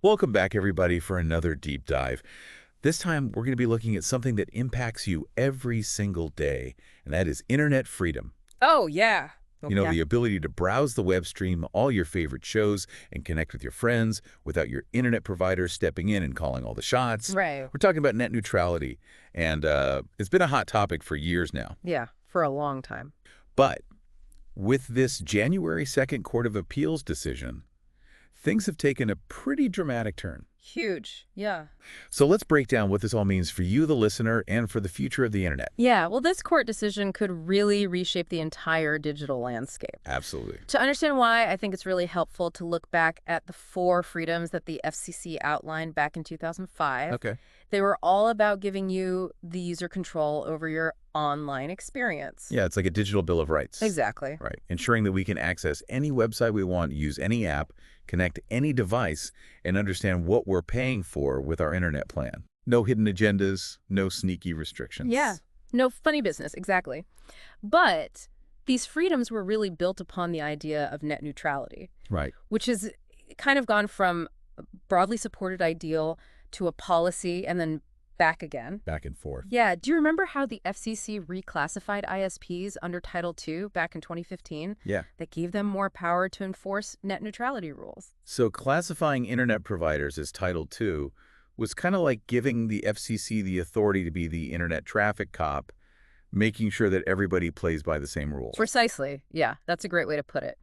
Welcome back, everybody, for another deep dive. This time, we're going to be looking at something that impacts you every single day, and that is internet freedom. Oh, yeah. Oh, yeah. The ability to browse the web stream, all your favorite shows, and connect with your friends without your internet provider stepping in and calling all the shots. Right. We're talking about net neutrality, and it's been a hot topic for years now. Yeah, for a long time. But with this January 2nd Court of Appeals decision, things have taken a pretty dramatic turn. Huge. Yeah. So let's break down what this all means for you, the listener, and for the future of the internet. Yeah, well, this court decision could really reshape the entire digital landscape. Absolutely. To understand why, I think it's really helpful to look back at the 4 freedoms that the FCC outlined back in 2005. Okay. They were all about giving you the user control over your online experience. Yeah, it's like a digital bill of rights. Exactly. Right. Ensuring that we can access any website we want, use any app, connect any device, and understand what we're paying for with our internet plan. No hidden agendas, no sneaky restrictions. Yeah. No funny business, exactly. But these freedoms were really built upon the idea of net neutrality. Right. Which has kind of gone from a broadly supported ideal to a policy and then back again. Back and forth. Yeah. Do you remember how the FCC reclassified ISPs under Title II back in 2015? Yeah. That gave them more power to enforce net neutrality rules. So classifying internet providers as Title II was kind of like giving the FCC the authority to be the internet traffic cop, making sure that everybody plays by the same rules. Precisely. Yeah, that's a great way to put it.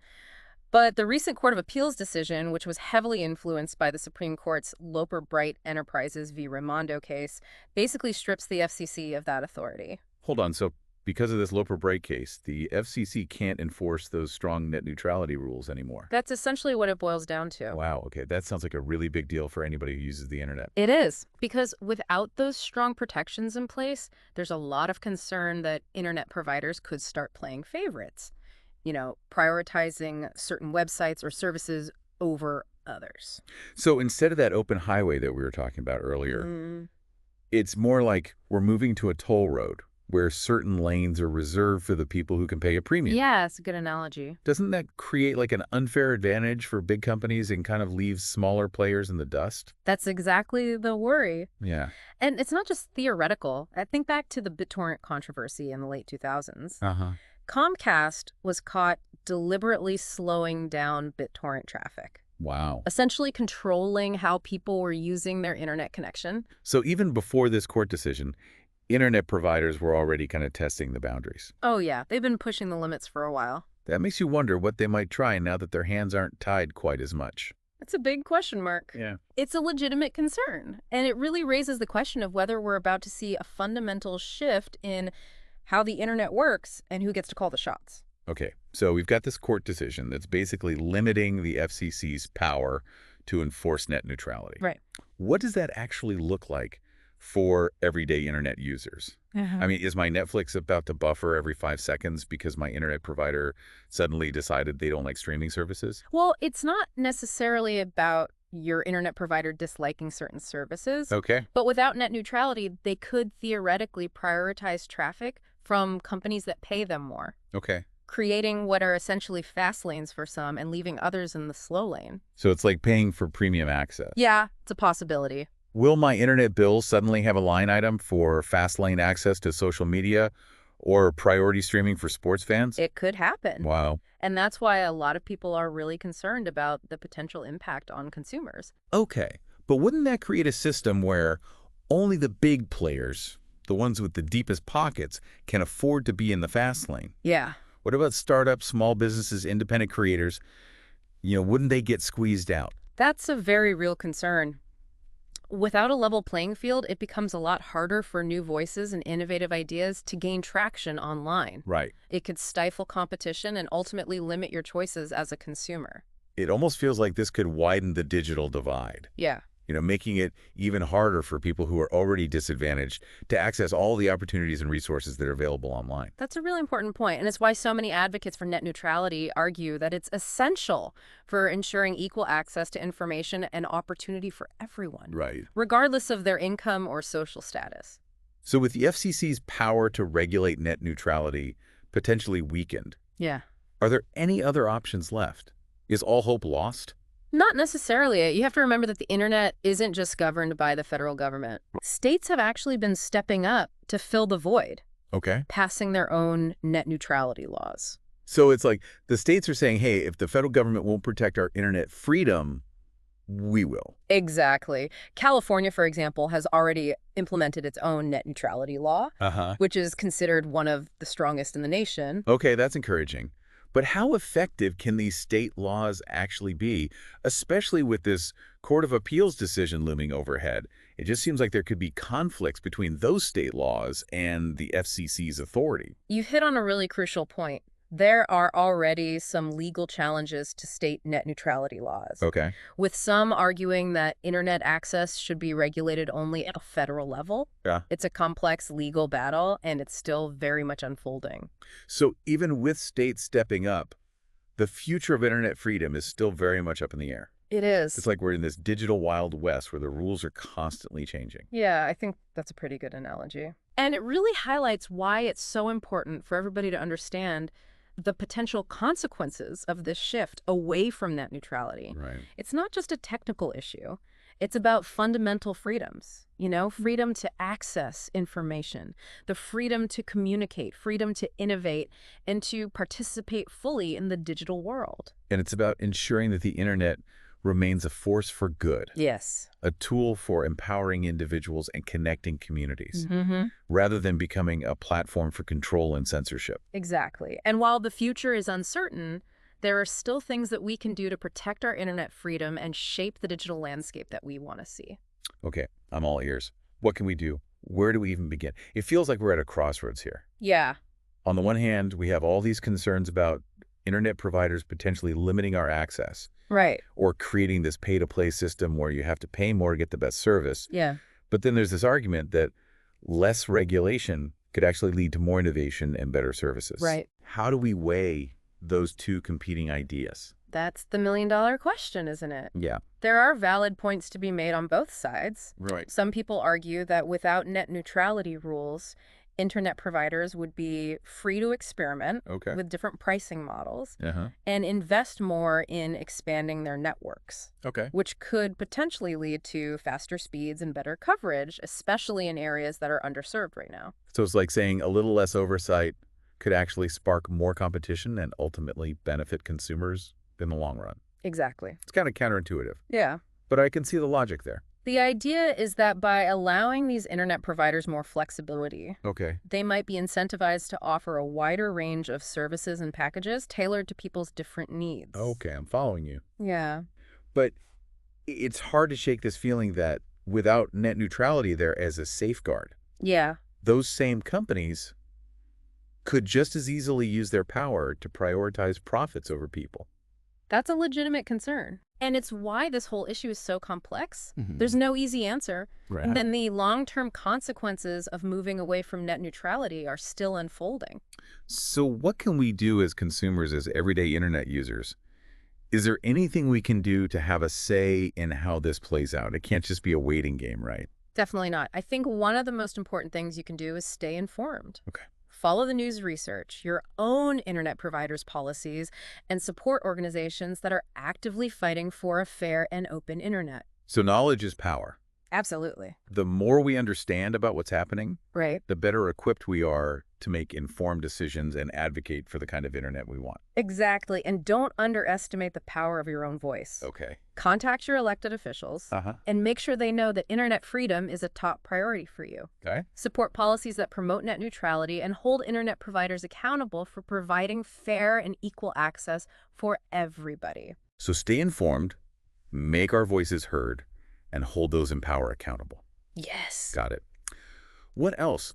But the recent Court of Appeals decision, which was heavily influenced by the Supreme Court's Loper Bright Enterprises v. Raimondo case, basically strips the FCC of that authority. Hold on. So because of this Loper Bright case, the FCC can't enforce those strong net neutrality rules anymore. That's essentially what it boils down to. Wow. Okay. That sounds like a really big deal for anybody who uses the internet. It is, because without those strong protections in place, there's a lot of concern that internet providers could start playing favorites. Prioritizing certain websites or services over others. So instead of that open highway that we were talking about earlier, it's more like we're moving to a toll road where certain lanes are reserved for the people who can pay a premium. Yeah, it's a good analogy. Doesn't that create like an unfair advantage for big companies and kind of leave smaller players in the dust? That's exactly the worry. Yeah. And it's not just theoretical. I think back to the BitTorrent controversy in the late 2000s. Uh-huh. Comcast was caught deliberately slowing down BitTorrent traffic. Wow. Essentially controlling how people were using their internet connection. So even before this court decision, internet providers were already kind of testing the boundaries. Oh, yeah. They've been pushing the limits for a while. That makes you wonder what they might try now that their hands aren't tied quite as much. It's a big question mark. Yeah. It's a legitimate concern. And it really raises the question of whether we're about to see a fundamental shift in how the internet works and who gets to call the shots. Okay, so we've got this court decision that's basically limiting the FCC's power to enforce net neutrality. Right. What does that actually look like for everyday internet users? I mean, is my Netflix about to buffer every 5 seconds because my internet provider suddenly decided they don't like streaming services? Well, it's not necessarily about your internet provider disliking certain services. Okay. But without net neutrality, they could theoretically prioritize traffic from companies that pay them more. Okay. Creating what are essentially fast lanes for some and leaving others in the slow lane. So it's like paying for premium access. Yeah, it's a possibility. Will my internet bill suddenly have a line item for fast lane access to social media or priority streaming for sports fans? It could happen. Wow. And that's why a lot of people are really concerned about the potential impact on consumers. Okay, but wouldn't that create a system where only the big players, the ones with the deepest pockets, can afford to be in the fast lane? Yeah. What about startups, small businesses, independent creators? Wouldn't they get squeezed out? That's a very real concern. Without a level playing field, it becomes a lot harder for new voices and innovative ideas to gain traction online. Right. It could stifle competition and ultimately limit your choices as a consumer. It almost feels like this could widen the digital divide. Yeah. Making it even harder for people who are already disadvantaged to access all the opportunities and resources that are available online. That's a really important point, and it's why so many advocates for net neutrality argue that it's essential for ensuring equal access to information and opportunity for everyone, Right. regardless of their income or social status. So with the FCC's power to regulate net neutrality potentially weakened, Yeah. are there any other options left? Is all hope lost? Not necessarily. You have to remember that the internet isn't just governed by the federal government. States have actually been stepping up to fill the void, Okay. passing their own net neutrality laws. So it's like the states are saying, hey, if the federal government won't protect our internet freedom, we will. Exactly. California, for example, has already implemented its own net neutrality law, which is considered one of the strongest in the nation. Okay, that's encouraging. But how effective can these state laws actually be, especially with this Court of Appeals decision looming overhead? It just seems like there could be conflicts between those state laws and the FCC's authority. You hit on a really crucial point. There are already some legal challenges to state net neutrality laws, Okay. with some arguing that internet access should be regulated only at a federal level. Yeah. It's a complex legal battle, and it's still very much unfolding. So even with states stepping up, the future of internet freedom is still very much up in the air. It is. It's like we're in this digital Wild West where the rules are constantly changing. Yeah, I think that's a pretty good analogy. And it really highlights why it's so important for everybody to understand the potential consequences of this shift away from net neutrality. Right. It's not just a technical issue. It's about fundamental freedoms, freedom to access information, the freedom to communicate, freedom to innovate, and to participate fully in the digital world. And it's about ensuring that the internet remains a force for good. Yes. A tool for empowering individuals and connecting communities, Mm-hmm. rather than becoming a platform for control and censorship. Exactly. And while the future is uncertain, there are still things that we can do to protect our internet freedom and shape the digital landscape that we want to see. Okay, I'm all ears. What can we do? Where do we even begin? It feels like we're at a crossroads here. Yeah. On the one hand, we have all these concerns about internet providers potentially limiting our access, Right. or creating this pay-to-play system where you have to pay more to get the best service. Yeah. But then there's this argument that less regulation could actually lead to more innovation and better services. Right. How do we weigh those two competing ideas? That's the million-dollar question, isn't it? Yeah. There are valid points to be made on both sides. Right. Some people argue that without net neutrality rules, internet providers would be free to experiment Okay. with different pricing models Uh-huh. and invest more in expanding their networks, Okay. which could potentially lead to faster speeds and better coverage, especially in areas that are underserved right now. So it's like saying a little less oversight could actually spark more competition and ultimately benefit consumers in the long run. Exactly. It's kind of counterintuitive, Yeah. but I can see the logic there. The idea is that by allowing these internet providers more flexibility, Okay. they might be incentivized to offer a wider range of services and packages tailored to people's different needs. Okay, I'm following you. Yeah. But it's hard to shake this feeling that without net neutrality there as a safeguard, Yeah. those same companies could just as easily use their power to prioritize profits over people. That's a legitimate concern. And it's why this whole issue is so complex. Mhm. There's no easy answer. Right. And then the long-term consequences of moving away from net neutrality are still unfolding. So what can we do as consumers, as everyday internet users? Is there anything we can do to have a say in how this plays out? It can't just be a waiting game, right? Definitely not. I think one of the most important things you can do is stay informed. Okay. Follow the news research, your own internet providers' policies, and support organizations that are actively fighting for a fair and open internet. So knowledge is power. Absolutely. The more we understand about what's happening, Right. the better equipped we are to make informed decisions and advocate for the kind of internet we want. Exactly. And don't underestimate the power of your own voice. Okay. Contact your elected officials Uh-huh. and make sure they know that internet freedom is a top priority for you. Okay. Support policies that promote net neutrality and hold internet providers accountable for providing fair and equal access for everybody. So stay informed, make our voices heard, and hold those in power accountable. Yes. Got it. What else?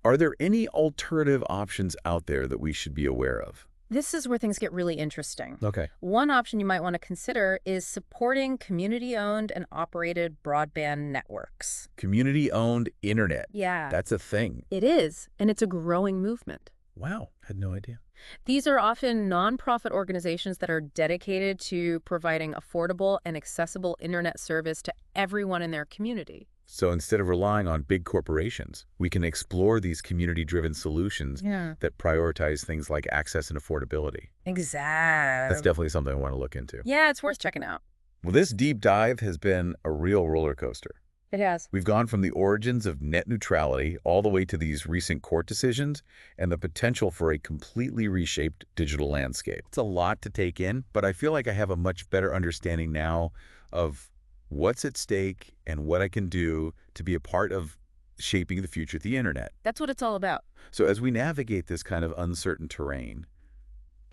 Are there any alternative options out there that we should be aware of? This is where things get really interesting. Okay. One option you might want to consider is supporting community-owned and operated broadband networks. Community-owned internet. Yeah. That's a thing. It is, and it's a growing movement. Wow. Had no idea. These are often nonprofit organizations that are dedicated to providing affordable and accessible internet service to everyone in their community. So instead of relying on big corporations, we can explore these community-driven solutions that prioritize things like access and affordability. Exactly. That's definitely something I want to look into. Yeah, it's worth checking out. Well, this deep dive has been a real roller coaster. It has. We've gone from the origins of net neutrality all the way to these recent court decisions and the potential for a completely reshaped digital landscape. It's a lot to take in, but I feel like I have a much better understanding now of what's at stake and what I can do to be a part of shaping the future of the internet. That's what it's all about. So as we navigate this kind of uncertain terrain,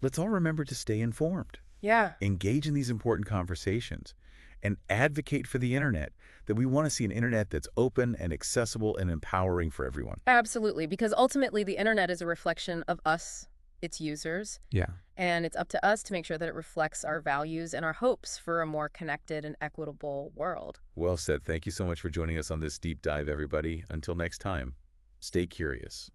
let's all remember to stay informed, Yeah. engage in these important conversations, and advocate for the internet, that we want to see an internet that's open and accessible and empowering for everyone. Absolutely, because ultimately the internet is a reflection of us, its users, Yeah. and it's up to us to make sure that it reflects our values and our hopes for a more connected and equitable world. Well said. Thank you so much for joining us on this deep dive, everybody. Until next time, stay curious.